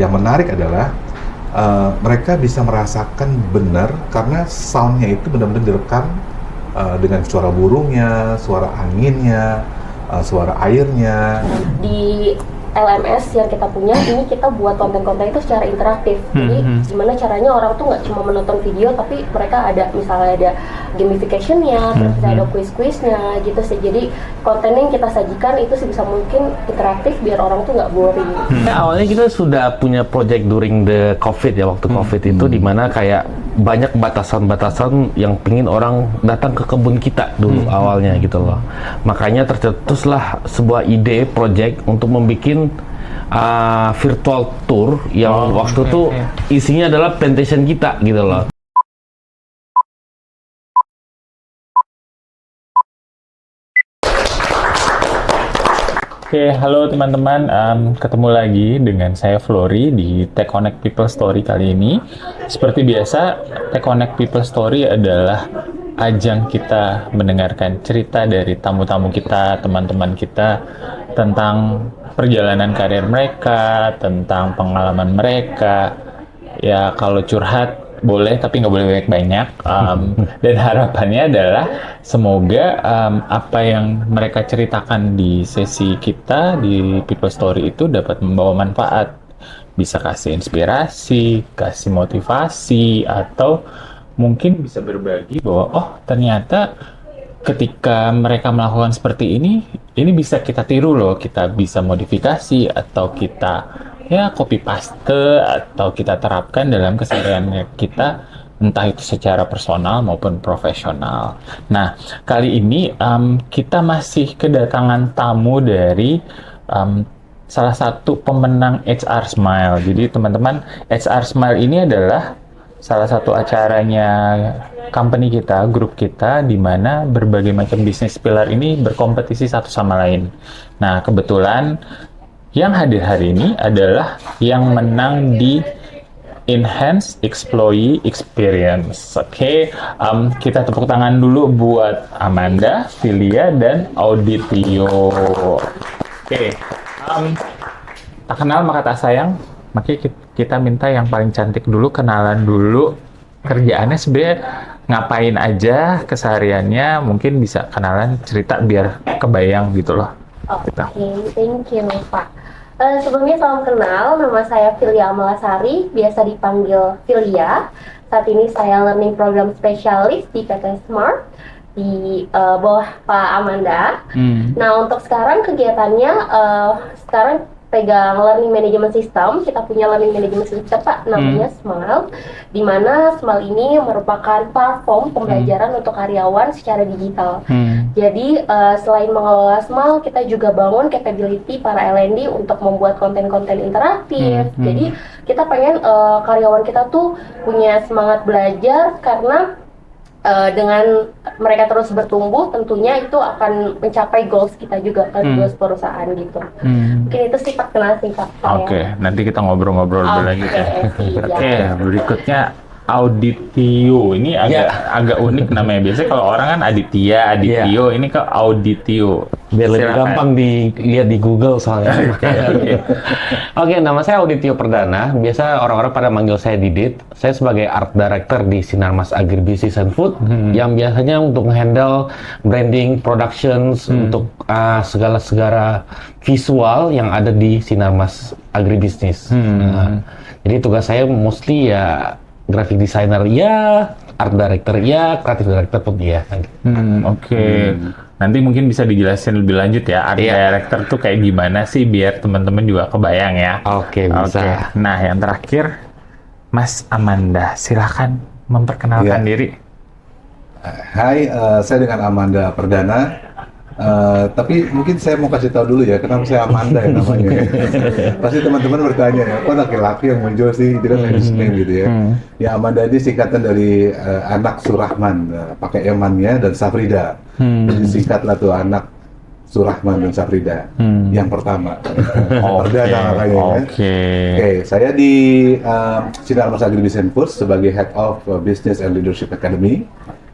Yang menarik adalah mereka bisa merasakan benar karena soundnya itu benar-benar direkam dengan suara burungnya, suara anginnya, suara airnya. Di LMS yang kita punya, ini kita buat konten-konten itu secara interaktif. Jadi gimana caranya orang tuh nggak cuma menonton video, tapi mereka ada misalnya ada gamification-nya, terus ada quiz-quiznya gitu sih. Jadi konten yang kita sajikan itu sebisa mungkin interaktif biar orang tuh nggak boring. Awalnya kita sudah punya project during the COVID ya, waktu COVID itu dimana kayak banyak batasan-batasan yang pingin orang datang ke kebun kita dulu awalnya gitu loh. Makanya tercetuslah sebuah ide project untuk membuat virtual tour yang waktu itu isinya adalah plantation kita gitu loh. Oke, halo teman-teman, ketemu lagi dengan saya Flory di Tech Connect People Story kali ini. Seperti biasa, Tech Connect People Story adalah ajang kita mendengarkan cerita dari tamu-tamu kita, teman-teman kita, tentang perjalanan karir mereka, tentang pengalaman mereka. Ya, kalau curhat boleh, tapi nggak boleh banyak-banyak. Dan harapannya adalah semoga apa yang mereka ceritakan di sesi kita di People Story itu dapat membawa manfaat. Bisa kasih inspirasi, kasih motivasi, atau mungkin bisa berbagi bahwa oh ternyata ketika mereka melakukan seperti ini bisa kita tiru loh, kita bisa modifikasi atau kita ya copy paste atau kita terapkan dalam keseharian kita, entah itu secara personal maupun profesional. Nah, kali ini kita masih kedatangan tamu dari salah satu pemenang HR Smile. Jadi teman-teman, HR Smile ini adalah salah satu acaranya company kita, grup kita, di mana berbagai macam bisnis pilar ini berkompetisi satu sama lain. Nah, kebetulan yang hadir hari ini adalah yang menang di Enhanced Employee Experience. Oke, kita tepuk tangan dulu buat Amanda, Filia, dan Auditio. Oke, tak kenal maka tak sayang. Makanya kita minta yang paling cantik dulu, kenalan dulu kerjaannya sebenarnya ngapain aja kesehariannya, mungkin bisa kenalan cerita biar kebayang gitu loh. Oke, thank you Pak. Sebelumnya salam kenal, nama saya Filia Amalasari, biasa dipanggil Filia. Saat ini saya Learning Program Specialist di PT Smart, di bawah Pak Amanda. Nah, untuk sekarang kegiatannya, sekarang pegang Learning Management System. Kita punya Learning Management System Pak, namanya Smile, di mana Smile ini merupakan platform pembelajaran untuk karyawan secara digital. Jadi selain mengelola Smile, kita juga bangun capability para L&D untuk membuat konten-konten interaktif. Jadi kita pengen karyawan kita tuh punya semangat belajar, karena dengan mereka terus bertumbuh, tentunya itu akan mencapai goals kita juga, kan goals perusahaan gitu. Mungkin itu sih Pak, kenal singkat saya. Oke, nanti kita ngobrol-ngobrol lagi ya. Oke, berikutnya Auditio. Ini agak unik namanya. Biasanya kalau orang kan Aditya, Adityo, ini ke Auditio. Biar lebih gampang dilihat di Google soalnya. Oke, nama saya Auditio Perdana. Biasa orang-orang pada manggil saya Didit. Saya sebagai Art Director di Sinarmas Agribusiness and Food, yang biasanya untuk handle branding, productions, untuk segala visual yang ada di Sinarmas Agribusiness. Jadi tugas saya mostly ya graphic designer ya, art director ya, creative director pun ya. Oke. Nanti mungkin bisa dijelasin lebih lanjut ya, art director tuh kayak gimana sih biar teman-teman juga kebayang ya. Oke, bisa. Nah, yang terakhir Mas Amanda, silakan memperkenalkan diri. Hai, saya dengan Amanda Perdana. Tapi mungkin saya mau kasih tahu dulu ya, kenapa saya Amanda ya namanya. Pasti teman-teman bertanya ya, kok laki-laki yang muncul sih, itu kan ladies name gitu ya. Ya, Amanda ini singkatan dari anak Surahman, pakai emannya, dan Safrida. Jadi singkatlah tuh anak Surahman dan Safrida yang pertama. Perdana makanya ya. Oke, saya di Sinarmas Agribusiness and Food sebagai Head of Business and Leadership Academy.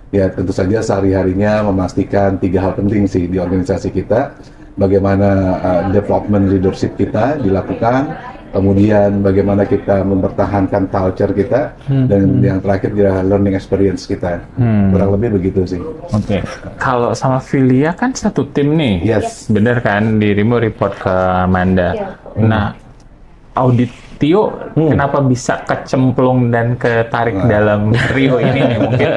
Ya, tentu saja sehari-harinya memastikan 3 hal penting sih di organisasi kita. Bagaimana development leadership kita dilakukan, kemudian bagaimana kita mempertahankan culture kita, dan yang terakhir dia learning experience kita. Kurang lebih begitu sih. Oke. Kalau sama Filia kan satu tim nih. Yes. Bener kan, dirimu report ke Amanda. Iya. Nah, audit Tio kenapa bisa kecemplung dan ketarik dalam Rio ini nih? Mungkin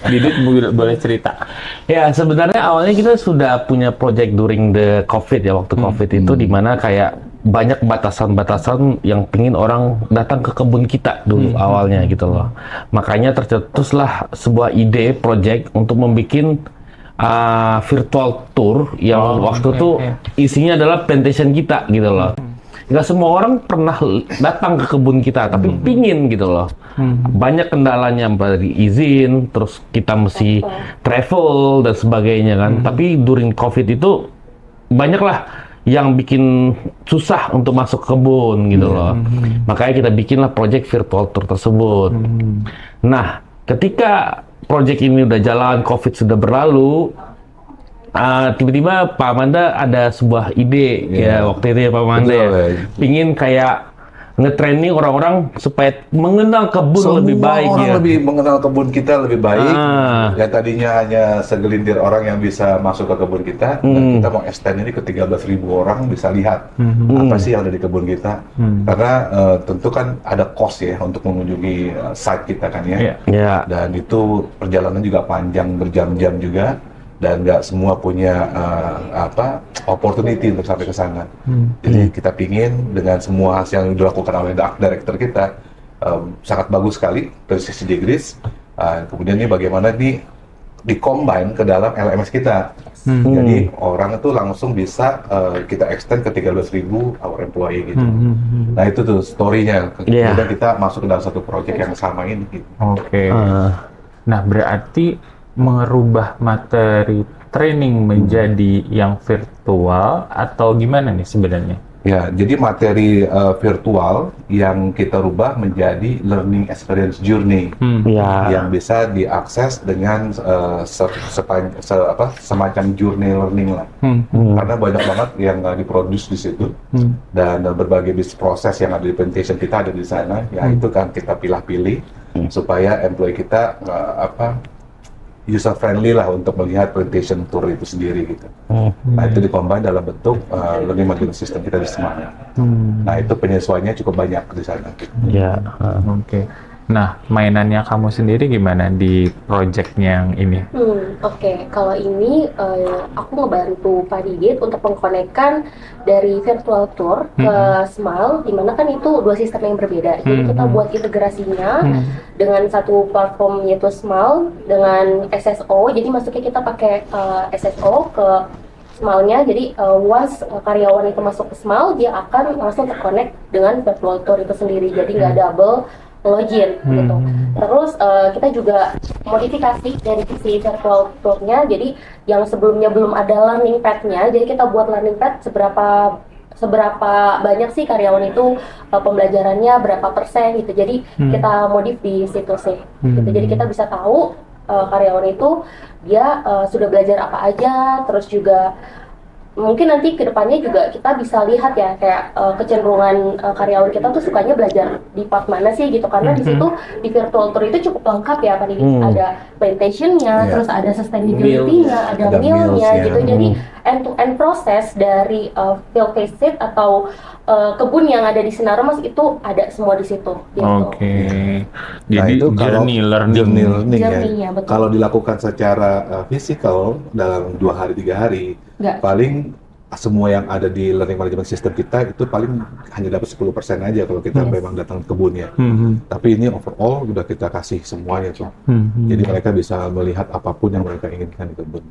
Didit boleh cerita. Ya, sebenarnya awalnya kita sudah punya project during the COVID ya, waktu COVID itu di mana kayak banyak batasan-batasan yang pingin orang datang ke kebun kita dulu awalnya gitu loh. Makanya tercetuslah sebuah ide project untuk membuat virtual tour yang waktu itu isinya adalah plantation kita gitu loh. Nggak semua orang pernah datang ke kebun kita, tapi pingin gitu loh. Banyak kendalanya dari izin, terus kita mesti travel dan sebagainya kan. Tapi during COVID itu banyaklah yang bikin susah untuk masuk kebun gitu loh. Makanya kita bikinlah project virtual tour tersebut. Nah, ketika project ini udah jalan, COVID sudah berlalu, tiba-tiba Pak Amanda ada sebuah ide ya waktu itu ya Pak Amanda ya, pingin kayak nge-training orang-orang supaya mengenal kebun lebih baik orang ya. lebih mengenal kebun kita lebih baik. Ya tadinya hanya segelintir orang yang bisa masuk ke kebun kita, dan kita mau extend ini ke 13.000 orang bisa lihat apa sih yang ada di kebun kita. Karena tentu kan ada cost ya untuk mengunjungi site kita kan ya. Ya. Dan itu perjalanan juga panjang berjam-jam juga. Dan nggak semua punya opportunity untuk sampai ke sana. Jadi kita pingin dengan semua hasil yang dilakukan oleh director kita sangat bagus sekali dari sisi degrees. Kemudian ini bagaimana ini di-combine ke dalam LMS kita. Jadi orang itu langsung bisa kita extend ke 13.000 our employee gitu. Nah itu tuh story-nya. Kemudian kita masuk ke dalam satu project yang sama ini. Gitu. Oke. Nah berarti merubah materi training menjadi yang virtual atau gimana nih sebenarnya? Ya, jadi materi virtual yang kita rubah menjadi learning experience journey yang bisa diakses dengan semacam journey learning lah. Karena banyak banget yang diproduce di situ dan berbagai bisnis proses yang ada di presentation kita ada di sana. Ya itu kan kita pilih-pilih supaya employee kita user friendly lah untuk melihat presentation tour itu sendiri gitu. Nah itu dikombin dalam bentuk learning management system kita di Semarang. Nah itu penyesuaiannya cukup banyak di sana. Gitu. Ya. Oke. Nah mainannya kamu sendiri gimana di project yang ini? Oke. Kalau ini aku ngebantu Pak Didit untuk mengkonekkan dari virtual tour ke Smile, dimana kan itu dua sistem yang berbeda. Jadi kita buat integrasinya dengan satu platform yaitu Smile dengan SSO. Jadi masuknya kita pakai SSO ke Smile-nya. Jadi once karyawan itu masuk ke Smile, dia akan langsung terkonek dengan virtual tour itu sendiri. Jadi nggak double login gitu. Terus kita juga modifikasi dari sisi virtual tour-nya. Jadi yang sebelumnya belum ada learning pad-nya, jadi kita buat learning pad seberapa banyak sih karyawan itu pembelajarannya berapa persen gitu. Jadi kita modif di situ sih. Gitu. Jadi kita bisa tahu karyawan itu dia sudah belajar apa aja, terus juga mungkin nanti kedepannya juga kita bisa lihat ya kayak kecenderungan karyawan kita tuh sukanya belajar di part mana sih gitu, karena di situ di virtual tour itu cukup lengkap ya Pak Didi. Ada plantation-nya, terus ada sustainability-nya, ada meal-nya gitu. Jadi end-to-end proses dari field visit atau kebun yang ada di Sinarmas itu ada semua di situ. Gitu. Oke. Jadi itu journey learning. Journey-nya, betul. Kalau dilakukan secara physical dalam 2 hari 3 hari, paling semua yang ada di learning management system kita itu paling hanya dapat 10% aja kalau kita memang datang ke kebunnya. Tapi ini overall udah kita kasih semuanya tuh. Jadi mereka bisa melihat apapun yang mereka inginkan di kebun.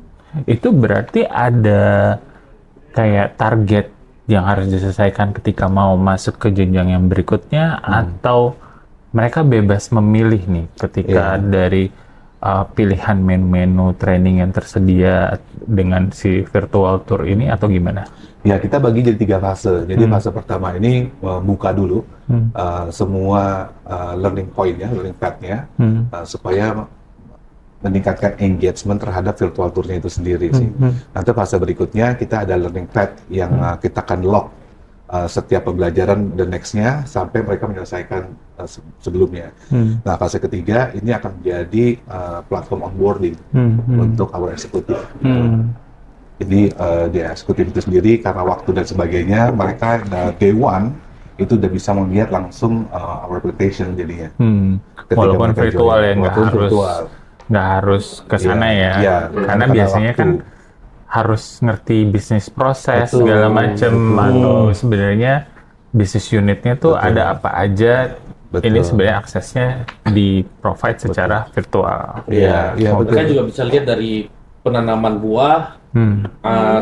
Itu berarti ada kayak target yang harus diselesaikan ketika mau masuk ke jenjang yang berikutnya, atau mereka bebas memilih nih ketika dari pilihan menu-menu training yang tersedia dengan si virtual tour ini, atau gimana? Ya, kita bagi jadi 3 fase. Jadi fase pertama ini buka dulu semua learning point-nya, learning path-nya, supaya meningkatkan engagement terhadap virtual tour-nya itu sendiri sih. Nanti fase berikutnya kita ada learning path yang kita akan lock setiap pembelajaran the next-nya sampai mereka menyelesaikan sebelumnya. Nah, fase ketiga ini akan menjadi platform onboarding untuk our eksekutif. Jadi di eksekutif itu sendiri karena waktu dan sebagainya, mereka day one itu udah bisa melihat langsung our application jadinya. Ketika Walaupun mereka virtual join. ya, nggak harus ke sana Iya, ya. iya. Karena Karena biasanya waktu. kan harus ngerti bisnis proses Betul, segala macam, betul. atau sebenarnya bisnis unitnya tuh Betul. ada apa aja. Betul. Ini sebenarnya aksesnya di provide secara virtual. Iya, iya betul. Mereka juga bisa lihat dari penanaman buah,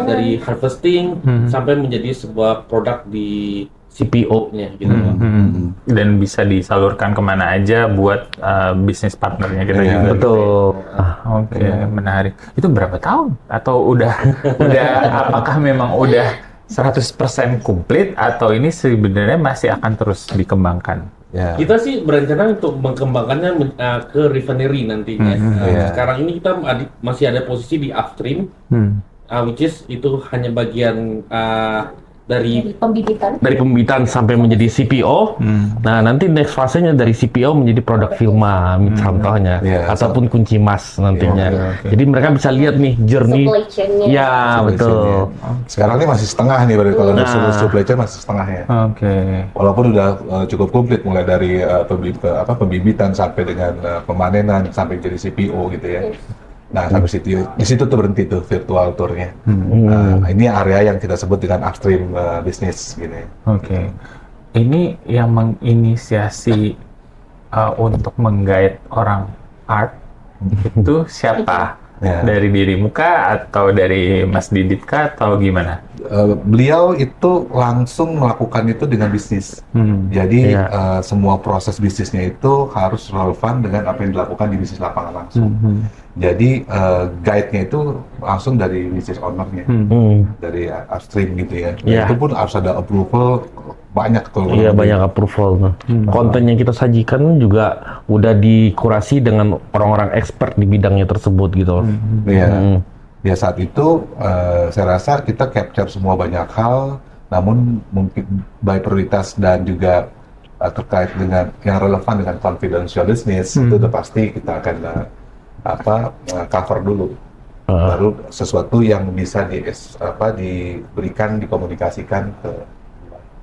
dari harvesting sampai menjadi sebuah produk di CPO-nya gitu. Dan bisa disalurkan kemana aja buat bisnis partnernya kita Iya, juga. Betul. Oke, menarik. Itu berapa tahun? Atau udah apakah memang udah 100% komplit atau ini sebenarnya masih akan terus dikembangkan? Ya. Kita sih berencana untuk mengembangkannya ke refinery nantinya. Iya. Sekarang ini kita masih ada posisi di upstream, which is itu hanya bagian dari Dari pembibitan sampai menjadi CPO. Nah, nanti next fasenya dari CPO menjadi produk Filma, contohnya, Iya, ataupun kunci mas nantinya. Iya, Jadi mereka bisa lihat nih journey. supply chain-nya. Ya, betul. Sekarang ini masih setengah nih, baru kalau untuk seluruh supply chain masih setengahnya. Oke. Walaupun udah cukup komplit mulai dari pembibitan sampai dengan pemanenan sampai jadi CPO gitu ya. Nah, sampai di situ tuh berhenti tuh virtual tournya. Nah, ini area yang kita sebut dengan upstream business gitu ya. Oke. Ini yang menginisiasi untuk menggait orang art itu siapa? Ya. Dari dirimu kah atau dari Mas Didit kah atau gimana? Beliau itu langsung melakukan itu dengan bisnis. Jadi semua proses bisnisnya itu harus relevan dengan apa yang dilakukan di bisnis lapangan langsung. Jadi guide-nya itu langsung dari bisnis owner-nya, dari upstream gitu ya. Iya. Itu pun harus ada approval banyak tuh. Iya, banyak approval. Konten yang kita sajikan juga udah dikurasi dengan orang-orang expert di bidangnya tersebut gitu. Iya. Ya saat itu saya rasa kita capture semua banyak hal, namun mungkin by prioritas dan juga terkait dengan yang relevan dengan confidential business itu udah pasti kita akan cover dulu. Baru sesuatu yang bisa diberikan, dikomunikasikan ke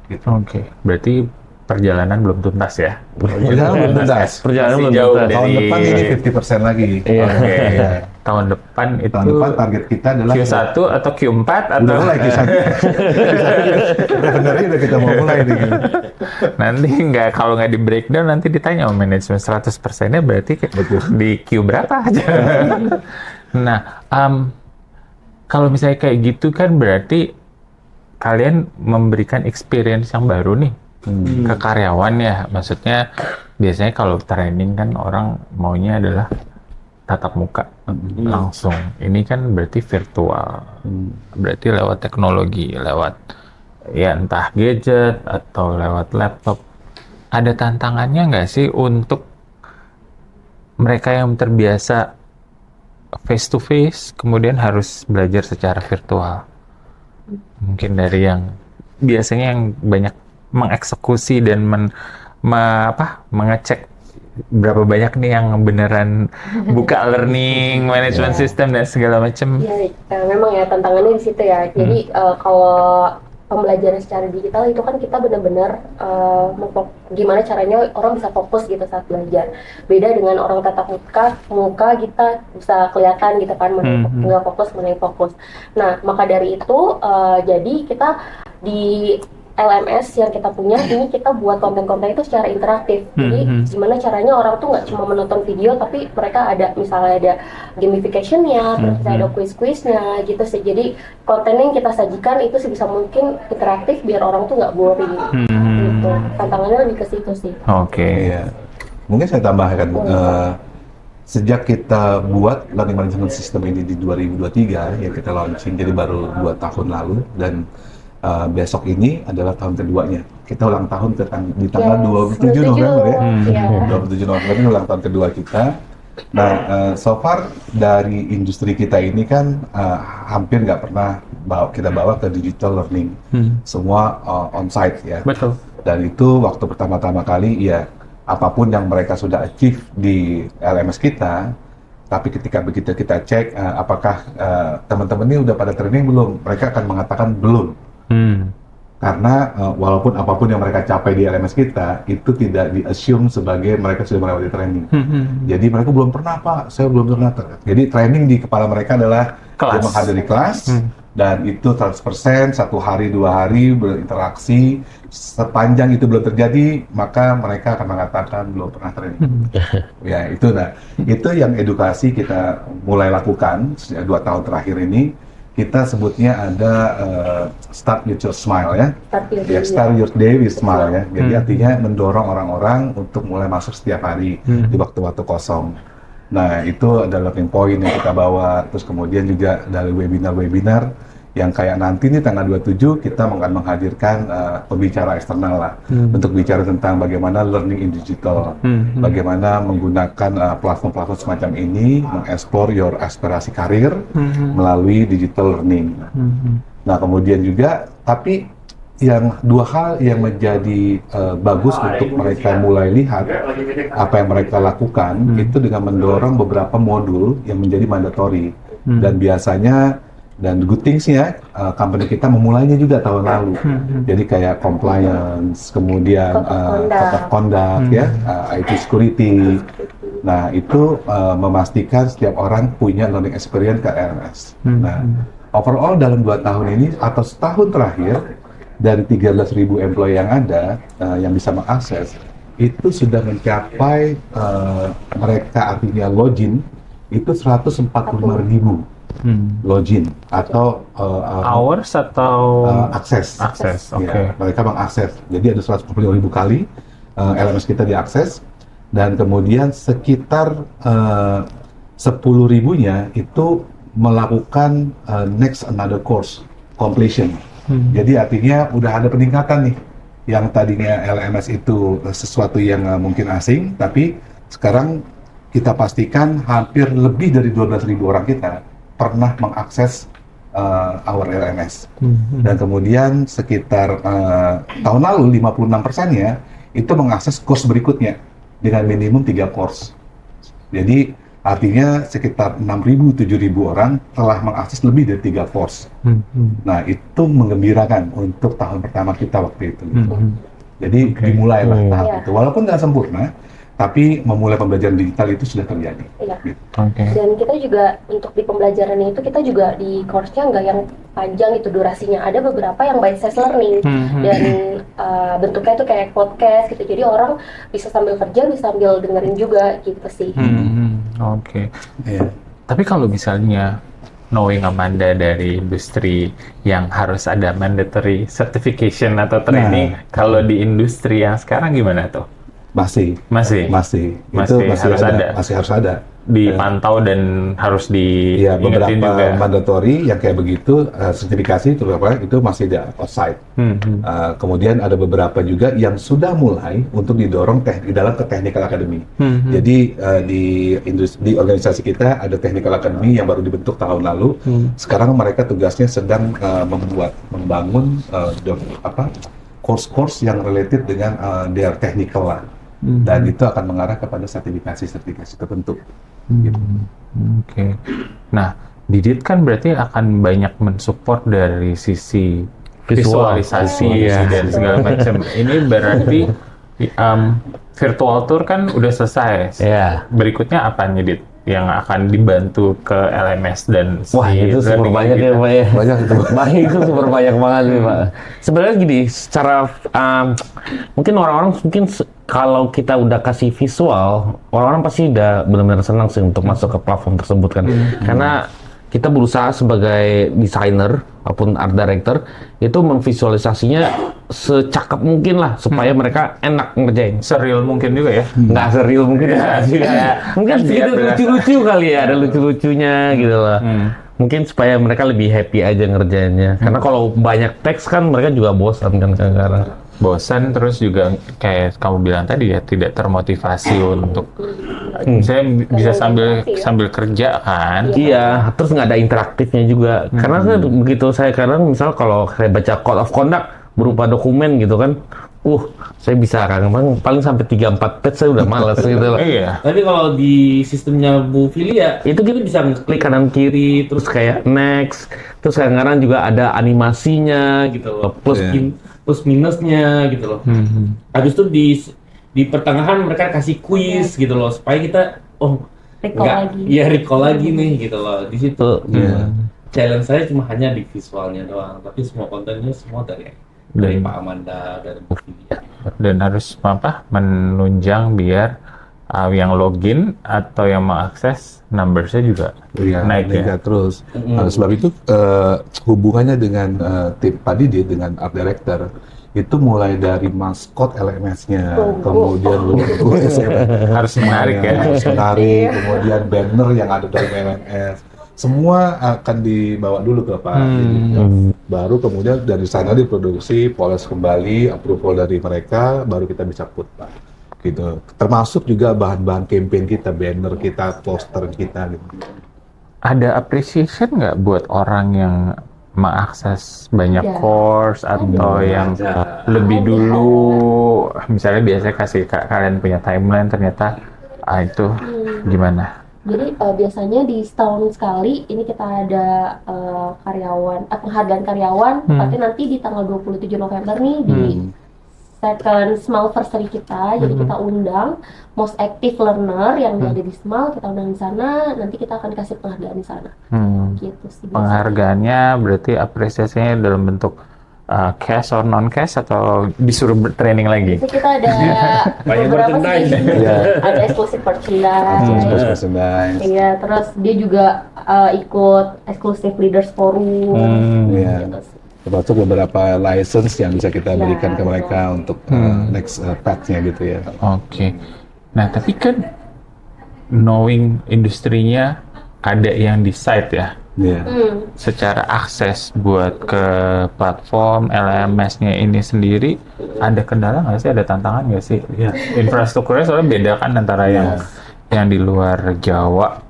gitu. Oke. Berarti perjalanan belum tuntas ya? Perjalanan belum tuntas. Perjalanan Masih belum jauh tuntas. Tahun Dari- depan ini 50% lagi. Iya. Oke. Iya. Tahun depan itu Tahun depan target kita adalah Q1 atau Q4 atau udah mulai kisah. Sebenarnya udah kita mau mulai nih. nanti kalau nggak di breakdown nanti ditanya sama manajemen 100%-nya berarti di Q berapa aja. Nah, kalau misalnya kayak gitu kan berarti kalian memberikan experience yang baru nih ke karyawan ya. Maksudnya biasanya kalau training kan orang maunya adalah tatap muka langsung. Ini kan berarti virtual. Berarti lewat teknologi, lewat ya entah gadget atau lewat laptop. Ada tantangannya nggak sih untuk mereka yang terbiasa face to face kemudian harus belajar secara virtual? Mungkin dari yang biasanya yang banyak mengeksekusi dan mengecek berapa banyak nih yang beneran buka learning management system dan segala macam. Iya, memang ya tantangannya di situ ya. Jadi kalau pembelajaran secara digital itu kan kita benar-benar gimana caranya orang bisa fokus gitu saat belajar. Beda dengan orang tatap muka kita bisa kelihatan gitu kan nggak fokus, fokus. Nah, maka dari itu jadi kita di LMS yang kita punya ini kita buat konten-konten itu secara interaktif. Jadi gimana caranya orang tuh nggak cuma menonton video tapi mereka ada misalnya ada gamification-nya, terus ada quiz-quiznya gitu sih. Jadi konten yang kita sajikan itu sebisa mungkin interaktif biar orang tuh nggak boring. Gitu. Tantangannya lebih ke situ sih. Oke. Iya. Mungkin saya tambahkan sejak kita buat learning management system ini di 2023 yang kita launching, jadi baru 2 tahun lalu, dan besok ini adalah tahun keduanya. Kita ulang tahun di tanggal 27 November ya. 27 November ini ulang tahun kedua kita. Nah, so far dari industri kita ini kan hampir nggak pernah kita bawa ke digital learning, semua on-site ya. Betul. Dan itu waktu pertama-tama kali ya apapun yang mereka sudah achieve di LMS kita, tapi ketika begitu kita cek apakah teman-teman ini udah pada training belum, mereka akan mengatakan belum. Karena walaupun apapun yang mereka capai di LMS kita, itu tidak di-assume sebagai mereka sudah melewati training. Jadi mereka belum pernah, Pak, saya belum pernah. Jadi training di kepala mereka adalah dia menghadiri kelas, dan itu 100%, 1 hari, 2 hari berinteraksi. Sepanjang itu belum terjadi, maka mereka akan mengatakan belum pernah training. Ya, itu itu yang edukasi kita mulai lakukan sejak 2 tahun terakhir ini. Kita sebutnya ada start with your smile ya. Start your day with smile ya. Jadi artinya mendorong orang-orang untuk mulai masuk setiap hari di waktu-waktu kosong. Nah, itu adalah learning point yang kita bawa. Terus kemudian juga dari webinar-webinar yang kayak nanti nih tanggal 27 kita akan menghadirkan pembicara eksternal lah untuk bicara tentang bagaimana learning in digital, bagaimana menggunakan platform-platform semacam ini mengeksplor your aspirasi karir melalui digital learning. Nah, kemudian juga tapi yang 2 hal yang menjadi bagus untuk mereka mulai lihat apa yang mereka lakukan itu dengan mendorong beberapa modul yang menjadi mandatory dan biasanya. Dan good things-nya, company kita memulainya juga tahun lalu. Jadi kayak compliance, kemudian code of conduct, ya, IT security. Nah, itu memastikan setiap orang punya learning experience ke LMS. Nah, overall dalam 2 tahun ini, atau setahun terakhir, dari 13.000 employee yang ada, yang bisa mengakses, itu sudah mencapai, mereka artinya login, itu 145.000. Login atau hours atau akses. Oke. Ya, mereka mengakses. Jadi ada 140.000 kali LMS kita diakses, dan kemudian sekitar 10.000-nya itu melakukan next another course completion. Jadi artinya udah ada peningkatan nih. Yang tadinya LMS itu sesuatu yang mungkin asing, tapi sekarang kita pastikan hampir lebih dari 12.000 orang kita pernah mengakses our LMS. Dan kemudian sekitar tahun lalu 56%-nya itu mengakses course berikutnya dengan minimum 3 course. Jadi artinya sekitar 6.000-7.000 orang telah mengakses lebih dari 3 course. Nah, itu menggembirakan untuk tahun pertama kita waktu itu. Jadi dimulailah tahap itu. Walaupun nggak sempurna, tapi memulai pembelajaran digital itu sudah terjadi. Iya. Dan kita juga untuk di pembelajaran itu kita juga di course-nya nggak yang panjang itu durasinya. Ada beberapa yang bite-size learning dan bentuknya itu kayak podcast gitu. Jadi orang bisa sambil kerja, bisa sambil dengerin juga gitu sih. Iya. Tapi kalau misalnya knowing Amanda dari industri yang harus ada mandatory certification atau training, kalau di industri yang sekarang gimana tuh? Masih harus ada. Dipantau dan harus diingetin beberapa juga. mandatory yang kayak begitu, sertifikasi itu masih ada offsite. Kemudian ada beberapa juga yang sudah mulai untuk didorong di dalam ke technical academy. Jadi di organisasi kita ada technical academy yang baru dibentuk tahun lalu. Sekarang mereka tugasnya sedang membangun course-course yang related dengan their technical lah. Dan itu akan mengarah kepada sertifikasi tertentu. Gitu. Nah, Didit kan berarti akan banyak mensupport dari sisi visualisasi dan segala macam. Ini berarti virtual tour kan udah selesai. Berikutnya apa nih, Dit? Yang akan dibantu ke LMS dan wah, itu super banyak ya, Pak ya. Banyak itu super banyak banget nih, Pak. Sebenarnya gini, secara mungkin orang-orang kalau kita udah kasih visual, orang-orang pasti udah benar-benar senang sih untuk masuk ke platform tersebut kan. Karena kita berusaha sebagai desainer maupun art director itu memvisualisasinya secakap mungkin lah supaya mereka enak ngerjain. Serial mungkin juga ya? Nggak serial mungkin mungkin sedikit lucu-lucu kali ya, ada lucu-lucunya gitu lah. Mungkin supaya mereka lebih happy aja ngerjainnya. Karena kalau banyak teks kan mereka juga bosan kan kadang-kadang. bosan, terus juga kayak kamu bilang tadi ya, tidak termotivasi untuk saya bisa sambil kerja kan. Iya, terus nggak ada interaktifnya juga. Karena begitu saya kadang misal kalau saya baca code of conduct berupa dokumen gitu kan, saya bisa kan, paling sampai 3-4 page saya udah malas gitu loh. Iya. Tapi kalau di sistemnya Bu Filia, Itu kita bisa klik kanan kiri, terus kayak next, terus kadang-kadang juga ada animasinya gitu loh, plus minusnya gitu loh. Habis itu di pertengahan mereka kasih quiz gitu loh, supaya kita recall lagi nih gitu loh. Di situ challenge saya cuma hanya di visualnya doang, tapi semua kontennya semua dari Pak Amanda, dari Bu Filia. Dan harus menunjang biar yang login atau yang mengakses numbersnya juga naik ya. Terus. Sebab itu hubungannya dengan tim Pak Didi dengan art director itu mulai dari maskot LMS-nya, kemudian logo Harus menarik ya. harus menarik, kemudian banner yang ada dari LMS, semua akan dibawa dulu ke Pak Didi. Baru kemudian dari sana diproduksi, poles kembali, approval dari mereka, baru kita bisa put Pak. Gitu. Termasuk juga bahan-bahan campaign kita, banner kita, poster kita gitu. Ada appreciation nggak buat orang yang mengakses banyak course atau yang lebih dulu, misalnya biasanya kasih kalian punya timeline, ternyata itu gimana? Jadi biasanya di setahun sekali ini kita ada penghargaan karyawan, tapi nanti di tanggal 27 November nih di second Small Versary kita, jadi kita undang most active learner yang ada di Small, kita undang di sana, nanti kita akan kasih penghargaan di sana. Gitu sih. Penghargaannya berarti apresiasinya dalam bentuk cash or non cash atau disuruh training lagi? Itu kita ada beberapa sih, ada exclusive merchandise. Iya, terus dia juga ikut exclusive leaders forum. Gitu sih. Termasuk beberapa license yang bisa kita berikan ke mereka untuk next path-nya gitu ya. Oke. Nah, tapi kan knowing industrinya ada yang di site ya. Secara akses buat ke platform LMS-nya ini sendiri, ada kendala nggak sih? Ada tantangan nggak sih? Infrastrukturnya soalnya beda kan antara yang di luar Jawa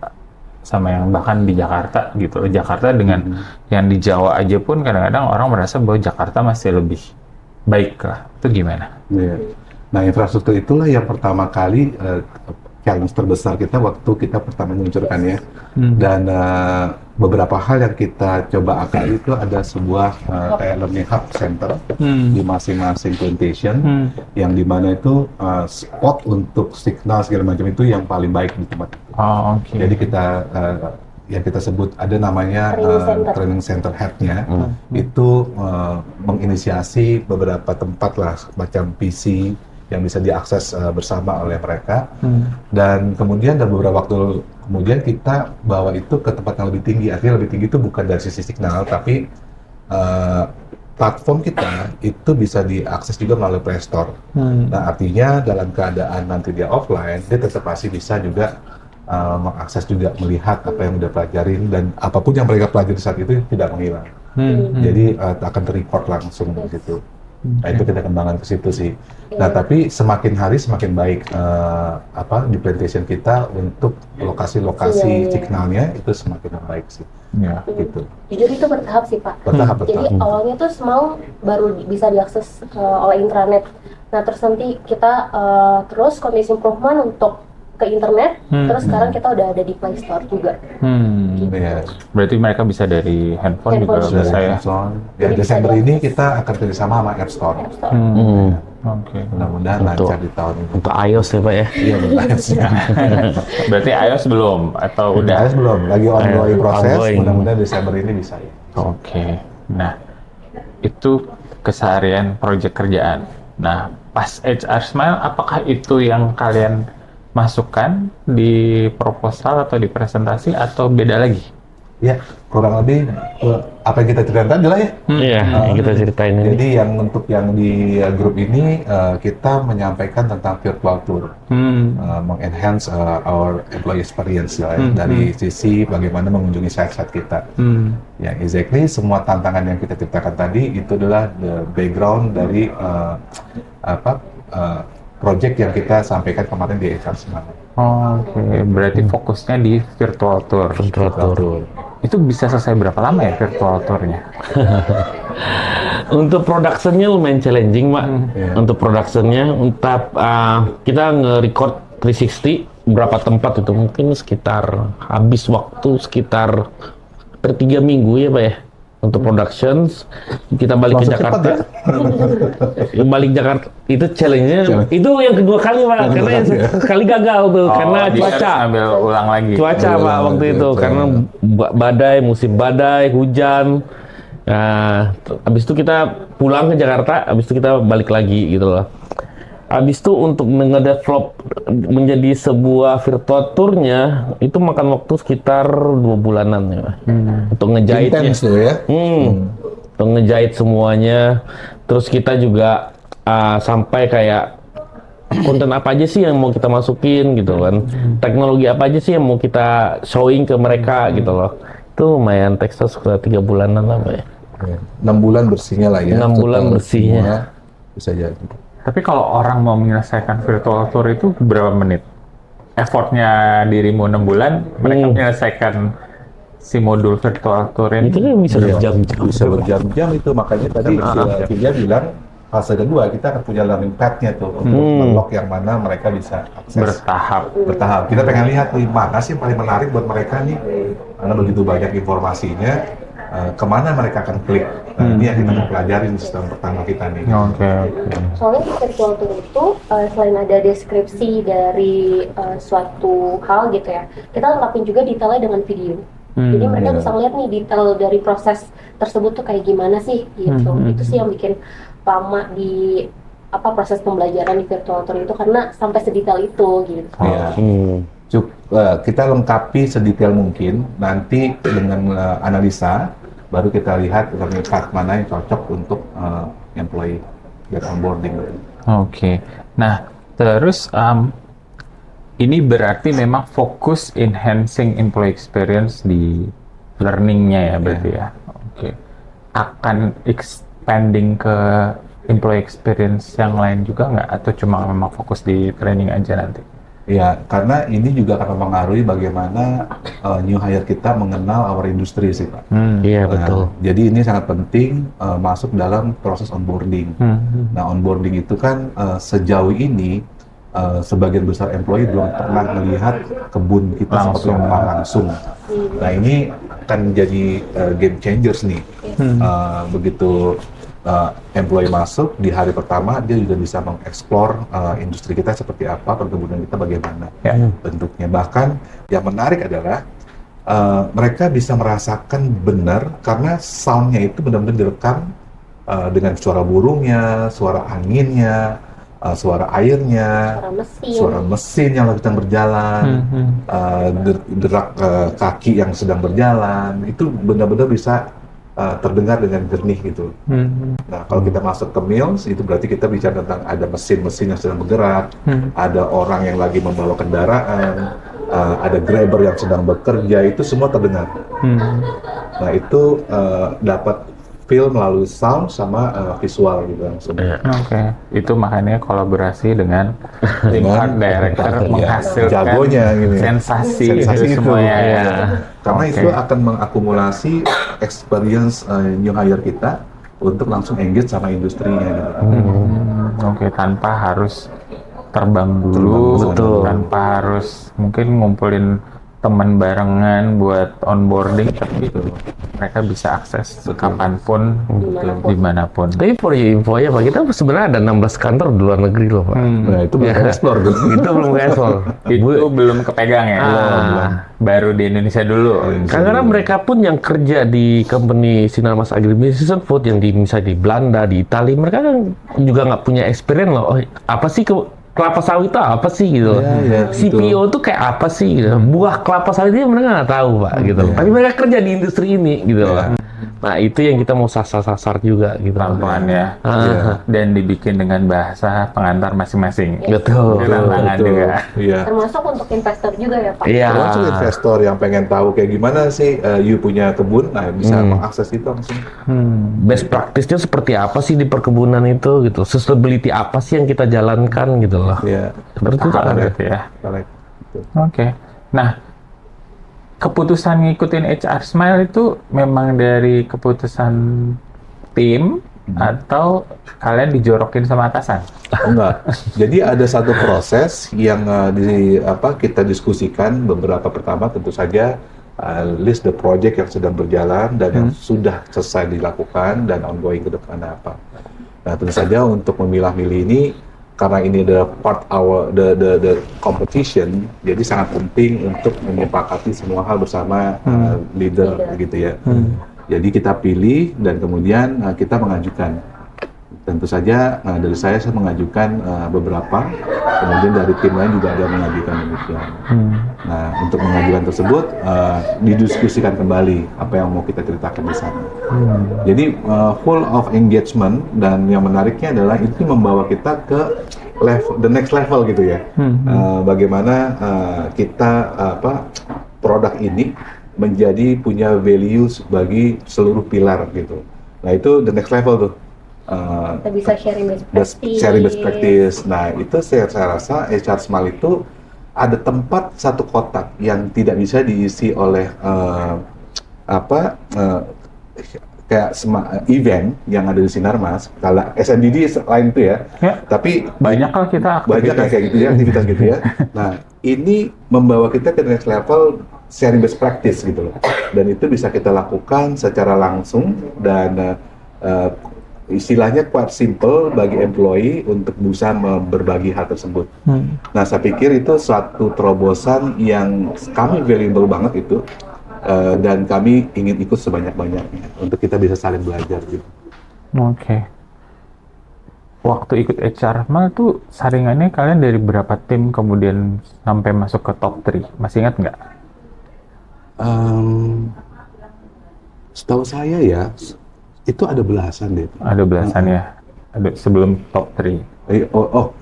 sama yang bahkan di Jakarta gitu. Jakarta dengan yang di Jawa aja pun kadang-kadang orang merasa bahwa Jakarta masih lebih baik lah. Itu gimana? Nah, infrastruktur itulah yang pertama kali challenge terbesar kita waktu kita pertama meluncurkan ya. Dan beberapa hal yang kita coba akali itu ada sebuah kayak learning hub center di masing-masing plantation yang dimana itu spot untuk signal segala macam itu yang paling baik di tempat itu. Jadi kita yang kita sebut ada namanya training center head-nya itu menginisiasi beberapa tempat lah macam PC yang bisa diakses bersama oleh mereka dan kemudian dalam beberapa waktu kemudian kita bawa itu ke tempat yang lebih tinggi. Artinya lebih tinggi itu bukan dari sisi signal tapi platform kita itu bisa diakses juga melalui Play Store. Nah, artinya dalam keadaan nanti dia offline, dia tetap masih bisa juga mengakses juga, melihat apa yang udah pelajarin dan apapun yang mereka pelajari saat itu tidak menghilang. Jadi akan ter-record langsung gitu. Nah, itu kita kembangkan ke situ sih. Nah, tapi semakin hari semakin baik di plantation kita untuk lokasi-lokasi signalnya itu semakin baik sih. Gitu. Jujur itu bertahap sih Pak. Bertahap. Jadi awalnya tuh Small baru bisa diakses oleh intranet. Nah terus nanti kita terus continuous improvement untuk ke internet, terus sekarang kita udah ada di Play Store juga. Gitu. Berarti mereka bisa dari handphone juga Sudah saya. Ya, Desember ini kita akan kerjasama sama App Store. Oke. Mudah-mudahan lancar di tahun ini. Untuk iOS ya Pak ya? Iya, iOS. Berarti iOS belum atau udah? iOS belum, lagi ongoing proses. Ongoing. Mudah-mudahan Desember ini bisa ya. Oke. Nah, itu keseharian proyek kerjaan. Nah, pas HR Smile, apakah itu yang kalian masukkan di proposal atau di presentasi atau beda lagi? Ya, kurang lebih apa yang kita ceritakan tadi lah ya. Iya, yang kita ceritain ini. Jadi yang untuk yang di grup ini kita menyampaikan tentang virtual tour, mengenhance our employee experience ya, dari sisi bagaimana mengunjungi site-site kita. Ya, exactly semua tantangan yang kita ceritakan tadi itu adalah the background dari project yang kita sampaikan kemarin di HR Smart. Oke, berarti fokusnya di virtual tour. Virtual tour. Itu bisa selesai berapa lama ya virtual tournya? Untuk productionnya lumayan challenging, Pak. Untuk productionnya, untuk kita nge-record 360 berapa tempat itu mungkin sekitar habis waktu sekitar per 3 minggu ya, Pak ya. Untuk productions kita balik Langsung ke Jakarta. cepat Balik Jakarta itu challenge-nya itu yang kedua kali, Pak. Karena yang sekali gagal tuh karena jadi cuaca. harus ambil ulang lagi. Cuaca Pak waktu itu karena badai, musim badai, hujan. Nah, habis itu kita pulang ke Jakarta, habis itu kita balik lagi gitu loh. Habis itu untuk nge-develop menjadi sebuah virtual tournya itu makan waktu sekitar 2 bulanan ya. Untuk ngejahitnya. Intense tuh ya. Untuk ngejahit semuanya. Terus kita juga sampai kayak konten apa aja sih yang mau kita masukin gitu kan. Teknologi apa aja sih yang mau kita showing ke mereka gitu loh. Itu lumayan tekstur sekitar 3 bulanan lah Pak ya. 6 bulan bersihnya lah ya. 6 bulan Total bersihnya. semua bisa jadi. Tapi kalau orang mau menyelesaikan virtual tour itu berapa menit? Effortnya dirimu 6 bulan, mereka menyelesaikan si modul virtual tour ini. Itu kan bisa berjam-jam. Bisa berjam-jam itu, makanya tadi Filia bilang fase kedua kita akan punya learning path-nya tuh untuk unlock yang mana mereka bisa akses bertahap. Kita pengen lihat nih mana sih yang paling menarik buat mereka nih, karena begitu banyak informasinya, kemana mereka akan klik. Nah, ini yang kita mau pelajarin di sistem pertama kita nih. Oke. Soalnya di virtual tour itu selain ada deskripsi dari suatu hal gitu ya, kita lengkapin juga detailnya dengan video. Jadi mereka bisa ngeliat nih detail dari proses tersebut tuh kayak gimana sih gitu. Itu sih yang bikin lama di proses pembelajaran di virtual tour itu karena sampai sedetail itu gitu. Ya. Kita lengkapi sedetail mungkin, nanti dengan analisa baru kita lihat learning path mana yang cocok untuk employee get onboarding. Oke. Nah, terus ini berarti memang fokus enhancing employee experience di learning-nya ya berarti ya. Oke. Akan expanding ke employee experience yang lain juga nggak? Atau cuma memang fokus di training aja nanti? Ya, karena ini juga akan mempengaruhi bagaimana new hire kita mengenal our industry sih Pak. Iya betul. Jadi ini sangat penting masuk dalam proses onboarding. Nah, onboarding itu kan sejauh ini sebagian besar employee belum pernah melihat kebun kita seperti apa langsung. Nah, ini akan jadi game changers nih. Begitu employee masuk di hari pertama, dia juga bisa mengeksplor industri kita seperti apa, perkebunan kita bagaimana bentuknya. Bahkan yang menarik adalah mereka bisa merasakan benar karena soundnya itu benar-benar direkam dengan suara burungnya, suara anginnya, suara airnya, suara mesin yang sedang berjalan, derak kaki yang sedang berjalan, itu benar-benar bisa terdengar dengan jernih gitu. Nah, kalau kita masuk ke Mills, itu berarti kita bicara tentang ada mesin-mesin yang sedang bergerak, ada orang yang lagi membawa kendaraan, ada grabber yang sedang bekerja, itu semua terdengar. Nah, itu dapat feel melalui sound sama visual gitu langsung. Oke. Itu makanya kolaborasi dengan tim art director menghasilkan jagonya gitu. Sensasi itu semuanya. ya. Karena itu akan mengakumulasi experience new hire kita untuk langsung engage sama industrinya gitu. Oke, tanpa harus terbang dulu, tanpa harus mungkin ngumpulin teman barengan buat onboarding, tapi mereka bisa akses kapanpun, dimanapun. Tapi for your info ya Pak, kita sebenarnya ada 16 kantor di luar negeri loh Pak. Nah, itu belum explore gitu. Itu belum explore. Itu belum kepegang ya? Belum. Baru di Indonesia dulu. Karena mereka pun yang kerja di company Sinarmas Agribusiness and Food yang misalnya di Belanda, di Italia, mereka kan juga nggak punya experience loh. Oh, apa sih kelapa sawit itu apa sih gitu. Iya, CPO itu kayak apa sih gitu. Buah kelapa sawit ini mereka nggak tahu Pak gitu. Tapi mereka kerja di industri ini gitu loh. Nah itu yang kita mau sasar juga gitu. Pelan-pelan ya. Dan dibikin dengan bahasa pengantar masing-masing. Betul. Tantangan juga. Iya. Termasuk untuk investor juga ya Pak. Iya. Termasuk investor yang pengen tahu kayak gimana sih you punya kebun, nah bisa mengakses itu langsung. Best practice-nya seperti apa sih di perkebunan itu gitu. Sustainability apa sih yang kita jalankan gitu loh. Iya. Seperti itu kan. Gitu ya. Correct. Gitu. Oke. Nah, keputusan ngikutin HR Smile itu memang dari keputusan tim atau kalian dijorokin sama atasan? Oh enggak. Jadi ada satu proses yang kita diskusikan beberapa. Pertama tentu saja list the project yang sedang berjalan dan yang sudah selesai dilakukan dan ongoing ke depan apa. Nah, tentu saja untuk memilah-milih ini karena ini adalah part the competition, jadi sangat penting untuk menyepakati semua hal bersama leader gitu ya. Jadi kita pilih dan kemudian kita mengajukan. Tentu saja dari saya mengajukan beberapa, kemudian dari tim lain juga ada mengajukan demikian. Nah, untuk mengajukan tersebut didiskusikan kembali apa yang mau kita ceritakan di sana. Jadi full of engagement, dan yang menariknya adalah itu membawa kita ke the next level gitu ya. Bagaimana kita produk ini menjadi punya values bagi seluruh pilar gitu. Nah, itu the next level tuh. Kita bisa sharing best practice. Nah, itu saya rasa HR Smile itu ada tempat satu kotak yang tidak bisa diisi oleh kayak event yang ada di Sinarmas. Kalau SMDD lain itu ya. Tapi banyak kalau kita banyak kayak gitu ya, aktivitas gitu ya. Nah, ini membawa kita ke next level sharing best practice gitu loh. Dan itu bisa kita lakukan secara langsung dan istilahnya quite simple bagi employee untuk bisa berbagi hal tersebut. Nah, saya pikir itu suatu terobosan yang kami valuable banget itu, dan kami ingin ikut sebanyak-banyaknya untuk kita bisa saling belajar gitu. Oke. Waktu ikut HR Smile tuh saringannya kalian dari berapa tim kemudian sampai masuk ke top 3? Masih ingat nggak? Setahu saya ya, itu ada belasan deh. Ada belasan ya. Ada sebelum top 3.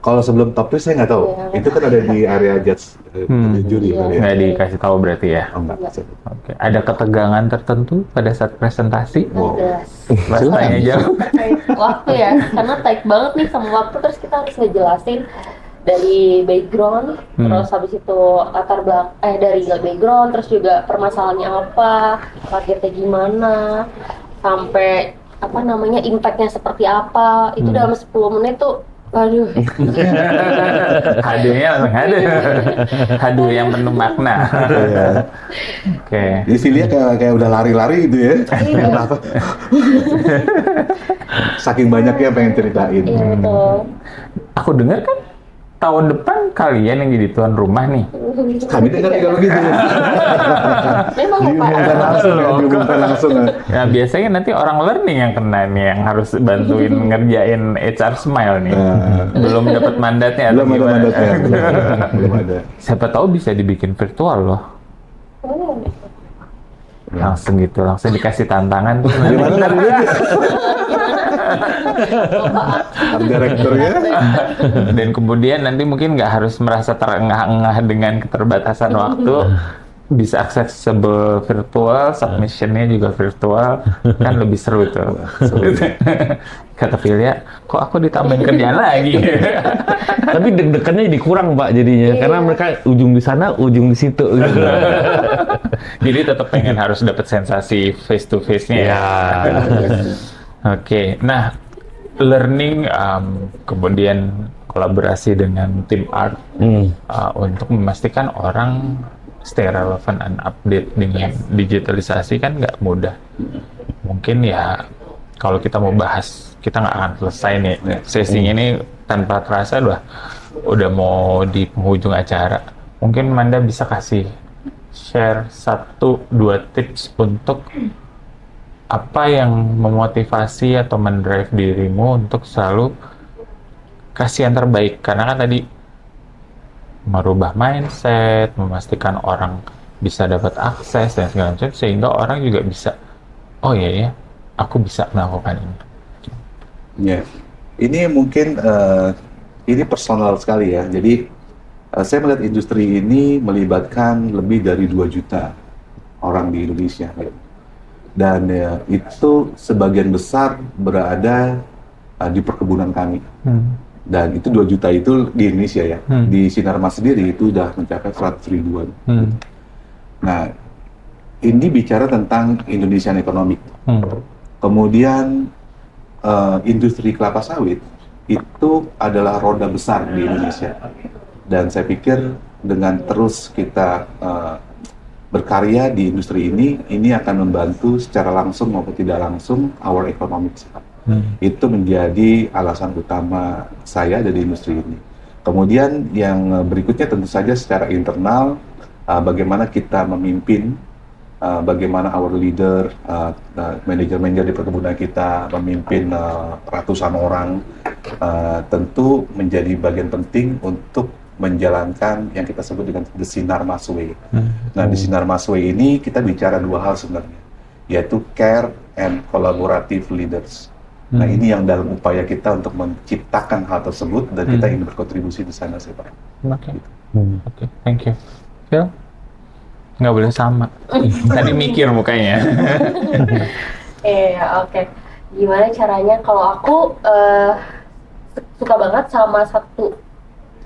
Kalau sebelum top 3 saya nggak tahu. Itu kan ada di area judge juri kali ya. Nggak dikasih tahu berarti ya. Oh, enggak. Oke. Ada ketegangan tertentu pada saat presentasi? Pas Ada. tanya jawab. Waktu ya, karena tight banget nih sama waktu, terus kita harus ngejelasin dari background, terus habis itu latar belakang dari background, terus juga permasalahannya apa, targetnya gimana, sampai impact-nya seperti apa. Itu dalam 10 menit tuh aduh. Hadunya langsung hadu yang penuh makna. Oke. Jadi Filia kayak udah lari-lari gitu ya. Kenapa? Saking banyaknya pengen ceritain. Iya betul. Aku dengar kan tahun depan kalian yang jadi tuan rumah nih. Kami dengar kalau gitu. Memang Diumumkan langsung. Nah, biasanya nanti orang learning yang kena nih, yang harus bantuin ngerjain HR Smile nih. Belum dapat mandatnya atau Belum ada gimana? mandatnya. Belum ada. Siapa tahu bisa dibikin virtual loh. Langsung gitu, langsung dikasih tantangan tuh. Gimana tadi dia? Art directornya. Dan kemudian nanti mungkin nggak harus merasa terengah-engah dengan keterbatasan waktu, bisa accessible virtual, submission-nya juga virtual, kan lebih seru tuh. Kata Filia, kok aku ditambahin kerjaan lagi? Tapi deg-degannya jadi kurang Pak jadinya, karena mereka ujung di sana, ujung di situ. Gitu. Jadi tetap pengen harus dapat sensasi face to face-nya. Ya. Oke, nah learning kemudian kolaborasi dengan tim art untuk memastikan orang stay relevant and update dengan digitalisasi kan nggak mudah. Mungkin ya kalau kita mau bahas, kita nggak akan selesai nih sesinya ini tanpa terasa udah mau di penghujung acara. Mungkin Manda bisa kasih share 1-2 tips untuk apa yang memotivasi atau mendrive dirimu untuk selalu kasih yang terbaik. Karena kan tadi merubah mindset, memastikan orang bisa dapat akses dan segala macam, sehingga orang juga bisa, oh iya ya, aku bisa melakukan ini. Ya, ini mungkin ini personal sekali ya. Jadi saya melihat industri ini melibatkan lebih dari 2 juta orang di Indonesia. Dan itu sebagian besar berada di perkebunan kami. Dan itu 2 juta itu di Indonesia ya. Di Sinarmas sendiri itu udah mencapai 100 ribuan. Nah, ini bicara tentang Indonesian economic. Kemudian industri kelapa sawit itu adalah roda besar di Indonesia. Dan saya pikir dengan terus kita berkarya di industri ini akan membantu secara langsung maupun tidak langsung our economics. Itu menjadi alasan utama saya ada di industri ini. Kemudian yang berikutnya tentu saja secara internal, bagaimana kita memimpin, bagaimana our leader, manajer-manajer di perkebunan kita memimpin ratusan orang, tentu menjadi bagian penting untuk menjalankan yang kita sebut dengan The Sinarmas Way. Nah, di Sinarmas Way ini kita bicara 2 hal sebenarnya, yaitu care and collaborative leaders. Nah, ini yang dalam upaya kita untuk menciptakan hal tersebut dan kita ingin berkontribusi di sana sih, Pak. Oke, thank you. Phil? Nggak boleh sama. Tadi mikir mukanya. Oke. Gimana caranya? Kalau aku suka banget sama satu.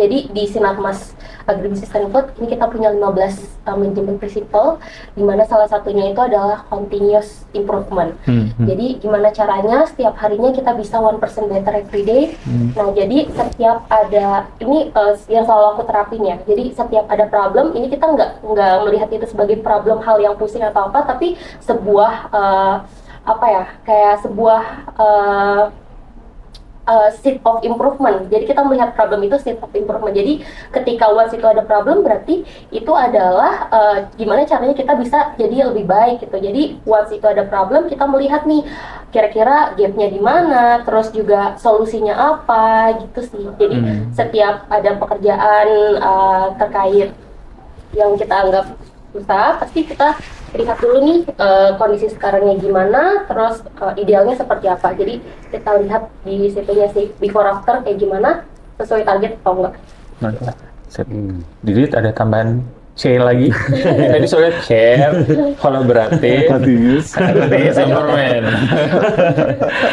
Jadi di Sinarmas Agribisnis and Food ini kita punya 15 manajemen principle, di mana salah satunya itu adalah continuous improvement. Jadi gimana caranya setiap harinya kita bisa 1% better every day. Nah, jadi setiap ada ini yang selalu aku terapin ya. Jadi setiap ada problem ini kita nggak melihat itu sebagai problem, hal yang pusing atau apa, tapi sebuah kayak sebuah state of improvement. Jadi kita melihat problem itu state of improvement. Jadi ketika once itu ada problem, berarti itu adalah gimana caranya kita bisa jadi lebih baik gitu. Jadi once itu ada problem, kita melihat nih kira-kira gapnya di mana, terus juga solusinya apa gitu sih. Jadi setiap ada pekerjaan terkait yang kita anggap susah, pasti kita lihat dulu nih kondisi sekarangnya gimana, terus idealnya seperti apa. Jadi kita lihat di situnya sih before after kayak gimana, sesuai target atau enggak. Jadi ada tambahan C lagi. Tadi soalnya share, kolaboratif, continuous improvement.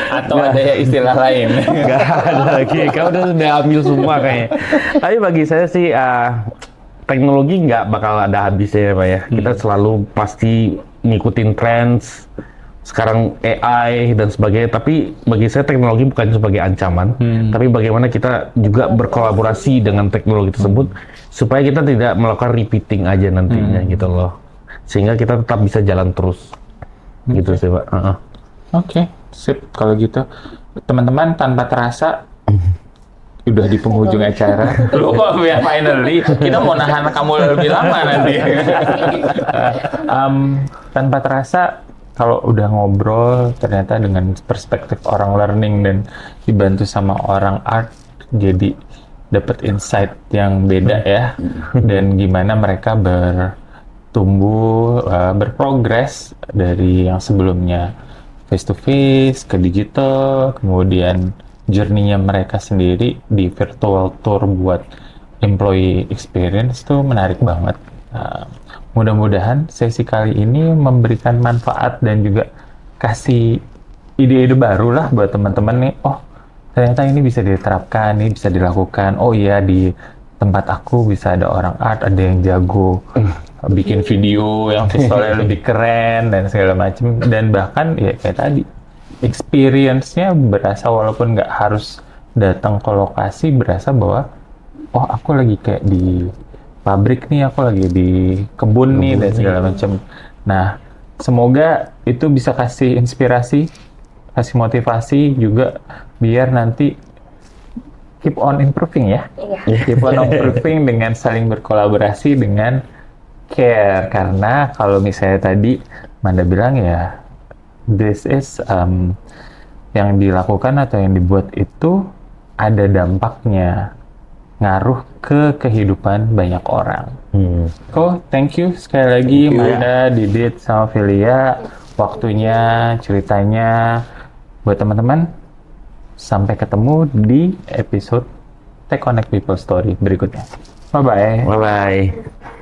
Atau ada istilah lain? Nggak ada lagi, kau udah ambil semua kayaknya. Tapi bagi saya sih teknologi nggak bakal ada habisnya ya Pak ya. Kita selalu pasti ngikutin trends, sekarang AI dan sebagainya. Tapi bagi saya teknologi bukan sebagai ancaman, tapi bagaimana kita juga berkolaborasi dengan teknologi tersebut supaya kita tidak melakukan repeating aja nantinya gitu loh. Sehingga kita tetap bisa jalan terus. Gitu sih Pak. Oke, sip. Kalau gitu, teman-teman tanpa terasa udah di penghujung acara. Lu kok ya finally kita mau nahan kamu lebih lama nanti. Tanpa terasa kalau udah ngobrol ternyata dengan perspektif orang learning dan dibantu sama orang art, jadi dapat insight yang beda ya. Dan gimana mereka bertumbuh, berprogres dari yang sebelumnya face to face ke digital, kemudian journey-nya mereka sendiri di virtual tour buat employee experience tuh menarik banget. Mudah-mudahan sesi kali ini memberikan manfaat dan juga kasih ide-ide baru lah buat teman-teman nih. Oh, ternyata ini bisa diterapkan, ini bisa dilakukan. Oh iya, di tempat aku bisa ada orang art, ada yang jago bikin video yang visualnya lebih keren dan segala macam. Dan bahkan ya kayak tadi, experience-nya berasa walaupun nggak harus datang ke lokasi, berasa bahwa oh aku lagi kayak di pabrik nih, aku lagi di kebun nih dan segala macam. Nah, semoga itu bisa kasih inspirasi, kasih motivasi juga biar nanti keep on improving ya. Keep on improving dengan saling berkolaborasi dengan care. Karena kalau misalnya tadi Manda bilang ya, this is yang dilakukan atau yang dibuat itu ada dampaknya ngaruh ke kehidupan banyak orang. Thank you sekali lagi Thank you. Manda, Didit, sama Filia, waktunya, ceritanya. Buat teman-teman, sampai ketemu di episode Tech Connect People Story berikutnya. Bye-bye. Bye-bye.